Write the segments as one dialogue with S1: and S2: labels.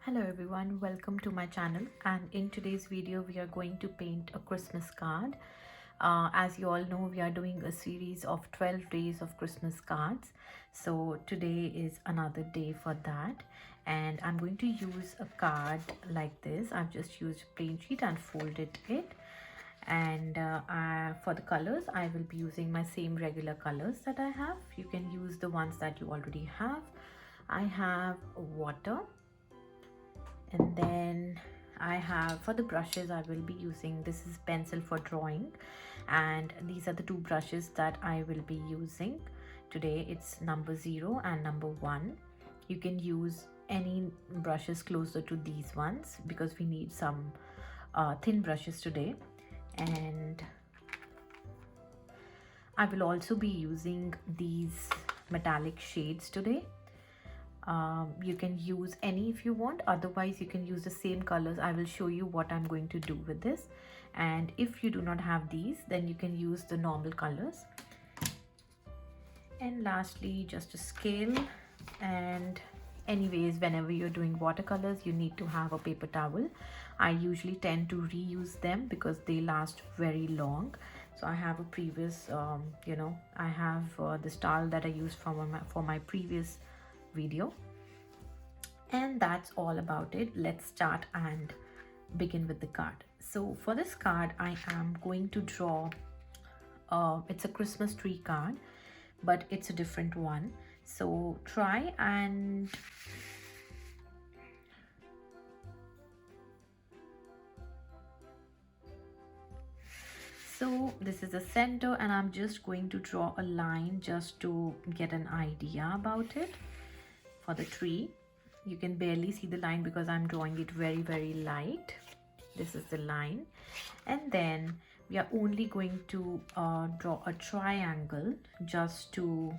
S1: Hello everyone, welcome to my channel, and in today's video we are going to paint a Christmas card. As you all know, we are doing a series of 12 days of Christmas cards. So today is another day for that, and I'm going to use a card like this. I've just used a plain sheet and folded it. And for the colors, I will be using my same regular colors that I have. You can use the ones that you already have. I have water, and then I have, for the brushes, I will be using, this is pencil for drawing, and these are the two brushes that I will be using today. It's number 0 and number 1. You can use any brushes closer to these ones because we need some thin brushes today. And I will also be using these metallic shades today. You can use any if you want, otherwise you can use the same colors. I will show you what I'm going to do with this, and if you do not have these, then you can use the normal colors. And lastly, just a scale. And anyways, whenever you're doing watercolors, you need to have a paper towel. I usually tend to reuse them because they last very long. So I have a previous I have this towel that I used for my previous video. And that's all about it. Let's start and begin with the card. So for this card, I am going to draw it's a Christmas tree card, but it's a different one. So try and so this is the center, and I'm just going to draw a line just to get an idea about it. For the tree, you can barely see the line because I'm drawing it very light. This is the line, and then we are only going to draw a triangle just to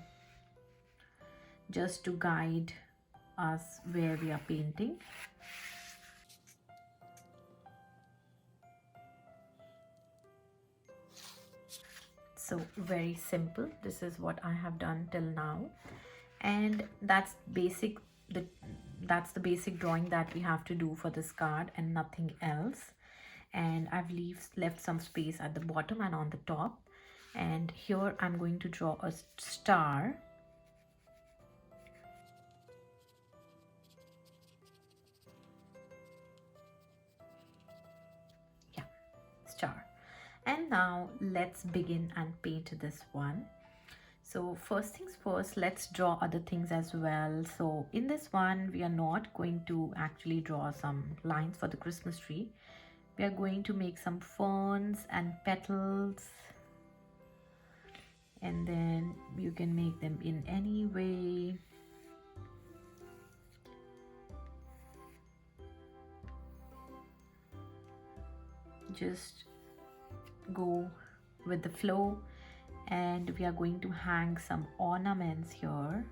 S1: guide us where we are painting. So very simple. This is what I have done till now, and that's the basic drawing that we have to do for this card and nothing else. And I've left some space at the bottom and on the top, and here I'm going to draw a star. Yeah, star. And now let's begin and paint this one. So first things first, let's draw other things as well. So in this one, we are not going to actually draw some lines for the Christmas tree. We are going to make some ferns and petals, and then you can make them in any way. Just go with the flow. And we are going to hang some ornaments here.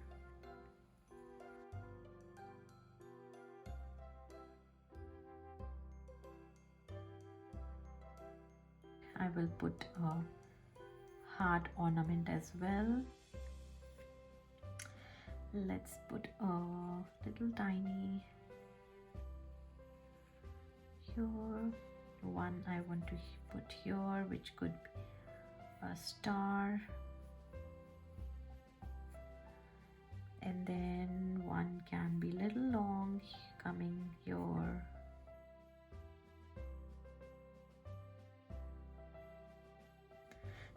S1: I will put a heart ornament as well. Let's put a little tiny here. One I want to put here, which could be a star, and then one can be little long coming here.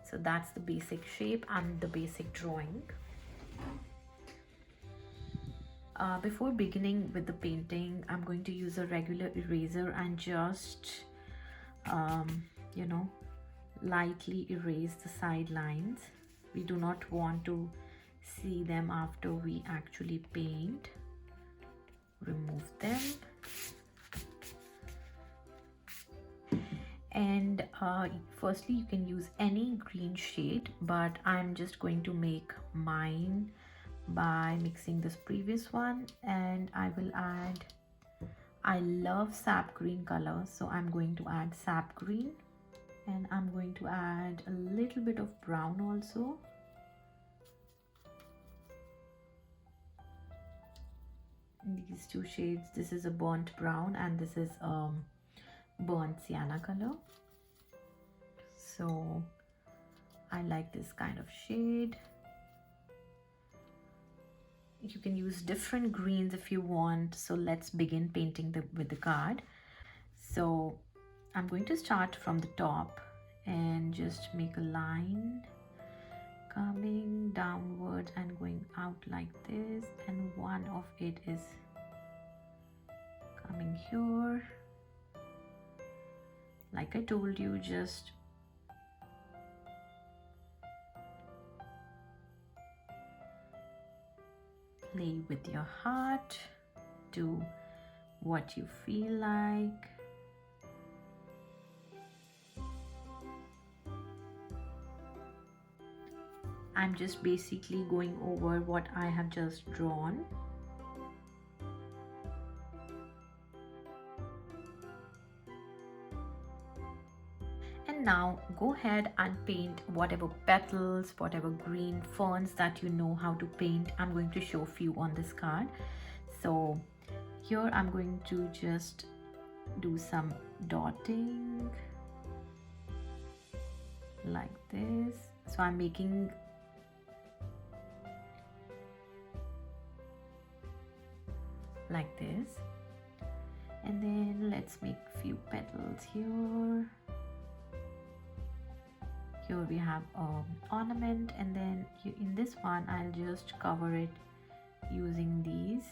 S1: So that's the basic shape and the basic drawing. Before beginning with the painting, I'm going to use a regular eraser and just lightly erase the sidelines. We do not want to see them after we actually paint. Remove them. And firstly, you can use any green shade, but I'm just going to make mine by mixing this previous one, and I will add, I love sap green color, so I'm going to add sap green, and I'm going to add a little bit of brown also. these two shades. This is a burnt brown and this is burnt sienna color. So I like this kind of shade. You can use different greens if you want. So let's begin painting with the card. So I'm going to start from the top and just make a line coming downwards and going out like this, and one of it is coming here. Like I told you, just play with your heart, do what you feel like. I'm just basically going over what I have just drawn. And now go ahead and paint whatever petals, whatever green ferns that you know how to paint. I'm going to show a few on this card. So here I'm going to just do some dotting like this. So I'm making like this, and then let's make a few petals here. Here we have an ornament, and then in this one I'll just cover it using these.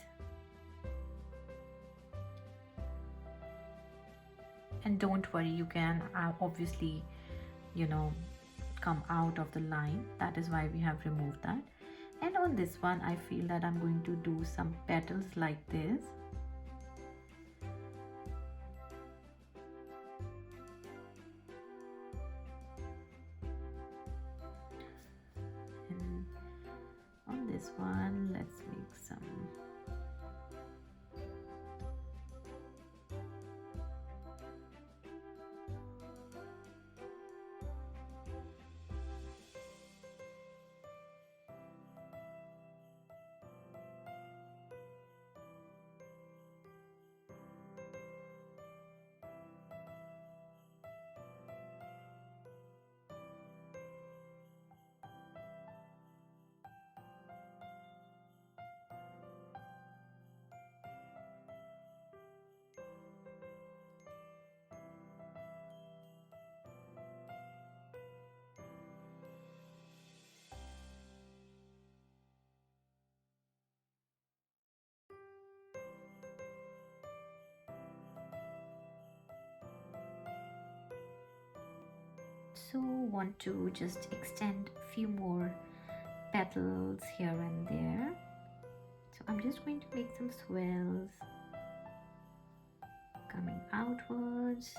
S1: And don't worry, you can obviously, you know, come out of the line. That is why we have removed that. And on this one I feel that I'm going to do some petals like this. And on this one let's make some so want to just extend a few more petals here and there. So I'm just going to make some swirls coming outwards.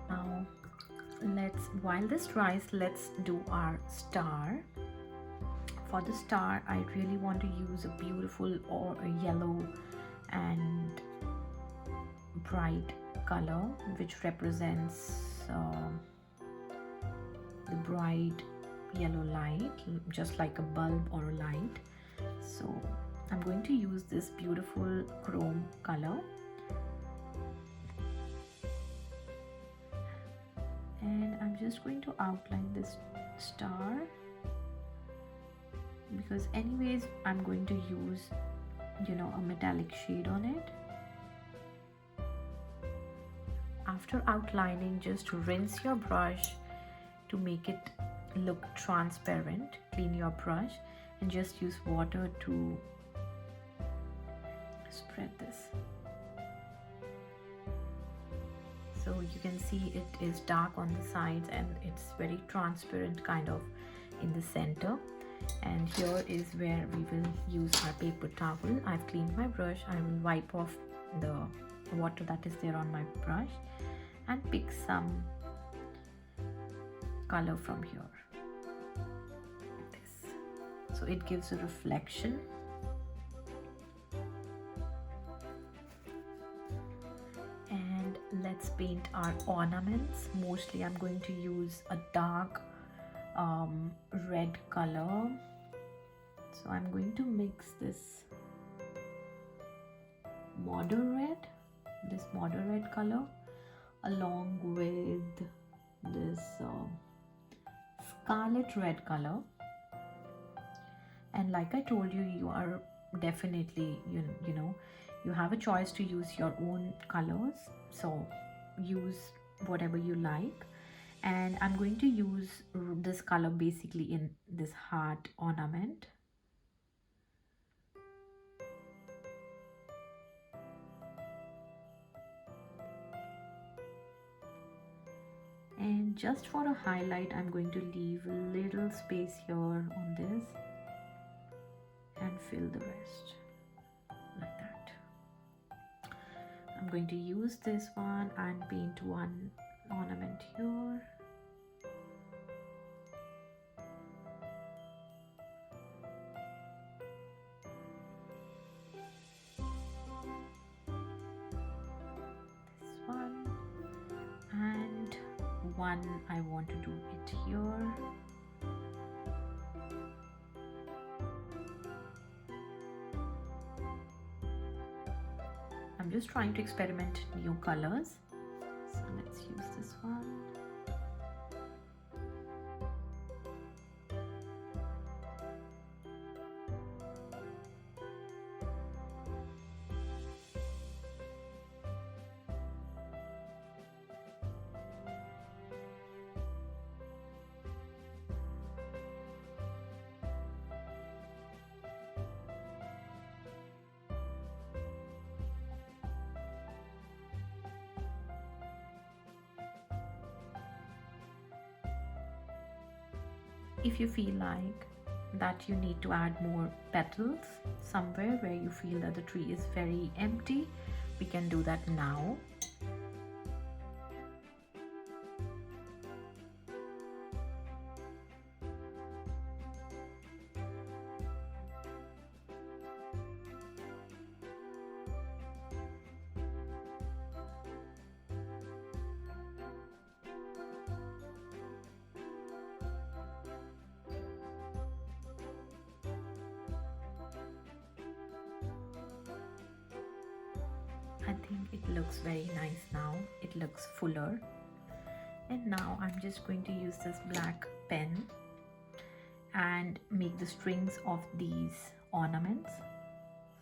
S1: Now while this dries, let's do our star. For the star I really want to use a beautiful or a yellow and bright color which represents the bright yellow light, just like a bulb or a light. So I'm going to use this beautiful chrome color, and I'm just going to outline this star, because anyways I'm going to use, you know, a metallic shade on it. After outlining, just rinse your brush to make it look transparent. Clean your brush and just use water to spread this. So you can see it is dark on the sides and it's very transparent kind of in the center. And here is where we will use our paper towel. I've cleaned my brush. I will wipe off the water that is there on my brush and pick some color from here. Like this. So it gives a reflection. paint our ornaments. Mostly I'm going to use a dark red color. So I'm going to mix this modder red color along with this scarlet red color. And like I told you, you are definitely, you know, you have a choice to use your own colors, so use whatever you like. And I'm going to use this color basically in this heart ornament. And just for a highlight, I'm going to leave a little space here on this and fill the rest like that. I'm going to use this one and paint one ornament here. This one, and one I want to do it here. I'm just trying to experiment new colors, so let's use this one. If you feel like that you need to add more petals somewhere where you feel that the tree is very empty, we can do that now. I think it looks very nice now. It looks fuller. And now I'm just going to use this black pen and make the strings of these ornaments.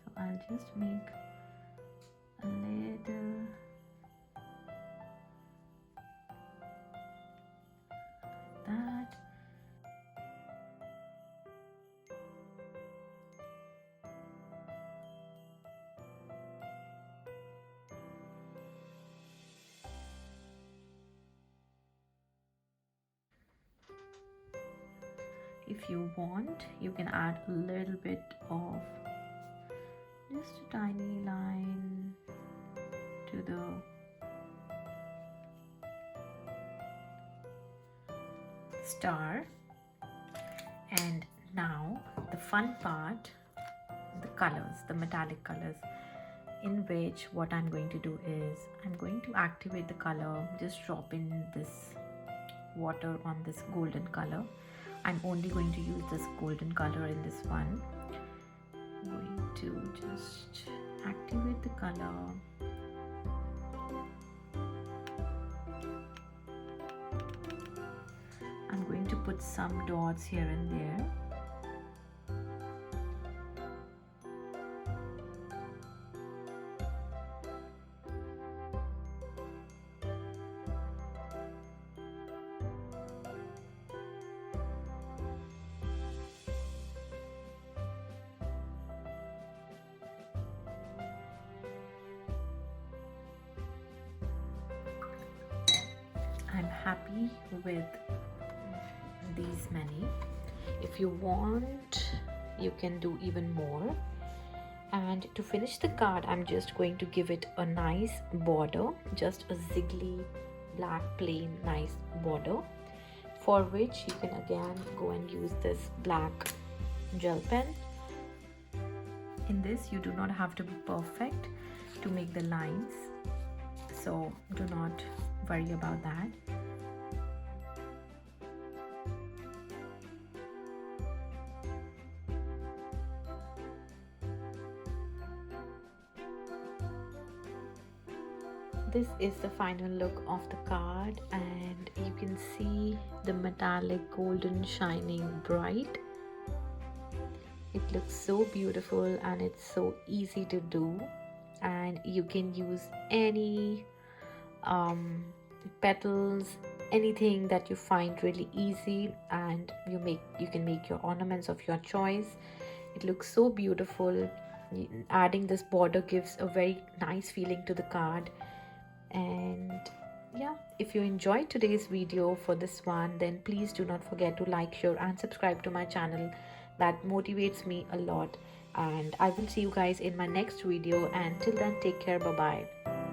S1: So I'll just make a little that. If you want, you can add a little bit of just a tiny line to the star. And now the fun part, the colors, the metallic colors, in which what I'm going to do is I'm going to activate the color, just drop in this water on this golden color. I'm only going to use this golden color in this one. I'm going to just activate the color. I'm going to put some dots here and there. I'm happy with these many. If you want, you can do even more. And to finish the card, I'm just going to give it a nice border, just a ziggly black plain nice border, for which you can again go and use this black gel pen. In this, you do not have to be perfect to make the lines, so do not worry about that. This is the final look of the card, and you can see the metallic golden shining bright. It looks so beautiful and it's so easy to do, and you can use any petals, anything that you find really easy, and you can make your ornaments of your choice. It looks so beautiful. Adding this border gives a very nice feeling to the card. And yeah, if you enjoyed today's video for this one, then please do not forget to like, share and subscribe to my channel. That motivates me a lot, and I will see you guys in my next video, and till then, take care. Bye bye.